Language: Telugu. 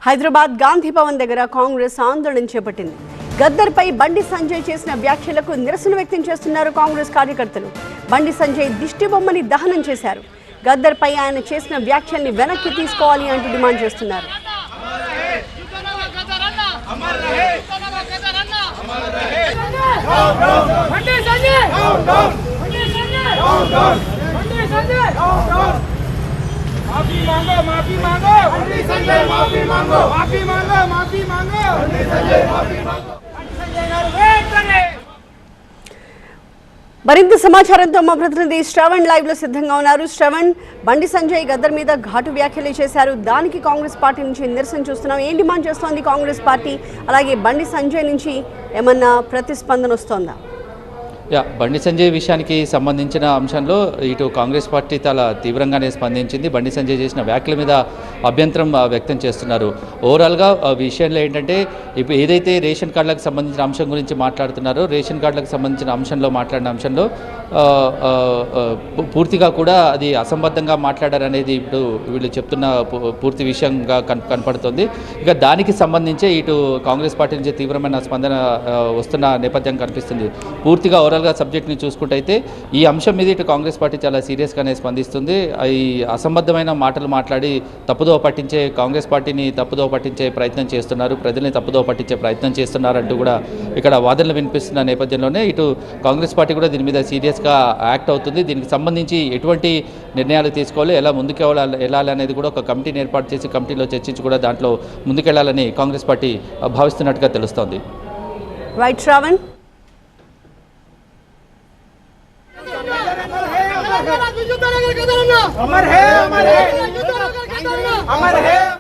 హైదరాబాద్ గాంధీ భవన్ దగ్గర కాంగ్రెస్ ఆందోళన చేపట్టింది. గద్దర్పై బండి సంజయ్ చేసిన వ్యాఖ్యలకు నిరసన వ్యక్తం చేస్తున్నారు కాంగ్రెస్ కార్యకర్తలు. బండి సంజయ్ దిష్టిబొమ్మని దహనం చేశారు. గద్దర్పై ఆయన చేసిన వ్యాఖ్యల్ని వెనక్కి తీసుకోవాలి అంటూ డిమాండ్ చేస్తున్నారు. माफी मांगो माफी मांगो बंडी संजय माफी मांगो माफी मांगो माफी मांगो बंडी संजय माफी मांगो संजय गाరు వెంటనే మరింత సమాచారంతో మా ప్రతినిధి శ్రవణ్ లైవ్ లో సిద్ధంగా ఉన్నారు. శ్రవణ్, బండి సంజయ్ గద్దర్ మీద ఘాటు వ్యాఖ్యలు చేశారు. దానికి కాంగ్రెస్ పార్టీ నుంచి నిరసన చూస్తున్నాం. ఏం డిమాండ్ చేస్తోంది కాంగ్రెస్ పార్టీ? అలాగే బండి సంజయ్ నుంచి ఏమన్నా ప్రతిస్పందన వస్తోందా? బండి సంజయ్ విషయానికి సంబంధించిన అంశంలో ఇటు కాంగ్రెస్ పార్టీ చాలా తీవ్రంగానే స్పందించింది. బండి సంజయ్ చేసిన వ్యాఖ్యల మీద అభ్యంతరం వ్యక్తం చేస్తున్నారు. ఓవరాల్గా విషయంలో ఏంటంటే ఇప్పుడు ఏదైతే రేషన్ కార్డులకు సంబంధించిన అంశం గురించి మాట్లాడుతున్నారో, రేషన్ కార్డులకు సంబంధించిన అంశంలో మాట్లాడిన అంశంలో పూర్తిగా కూడా అది అసంబద్ధంగా మాట్లాడారనేది ఇప్పుడు వీళ్ళు చెప్తున్న పూర్తి విషయంగా కనపడుతుంది. ఇక దానికి సంబంధించే ఇటు కాంగ్రెస్ పార్టీ నుంచి తీవ్రమైన స్పందన వస్తున్న నేపథ్యం కనిపిస్తుంది. పూర్తిగా ఓవరాల్గా సబ్జెక్ట్ని చూసుకుంటే అయితే ఈ అంశం మీద ఇటు కాంగ్రెస్ పార్టీ చాలా సీరియస్గానే స్పందిస్తుంది. ఈ అసంబద్ధమైన మాటలు మాట్లాడి తప్పుదోవ పట్టించే కాంగ్రెస్ పార్టీని తప్పుదోవ పట్టించే ప్రయత్నం చేస్తున్నారు, ప్రజల్ని తప్పుదోవ పట్టించే ప్రయత్నం చేస్తున్నారంటూ కూడా ఇక్కడ వాదనలు వినిపిస్తున్న నేపథ్యంలోనే ఇటు కాంగ్రెస్ పార్టీ కూడా దీని మీద సీరియస్గా యాక్ట్ అవుతుంది. దీనికి సంబంధించి ఎటువంటి నిర్ణయాలు తీసుకోవాలి, ఎలా ముందుకు వెళ్ళాలి అనేది కూడా ఒక కమిటీని ఏర్పాటు చేసి కమిటీలో చర్చించి కూడా దాంట్లో ముందుకెళ్లాలని కాంగ్రెస్ పార్టీ భావిస్తున్నట్టుగా తెలుస్తోంది. రైట్ శ్రావణ్. अमर है अमर है अमर है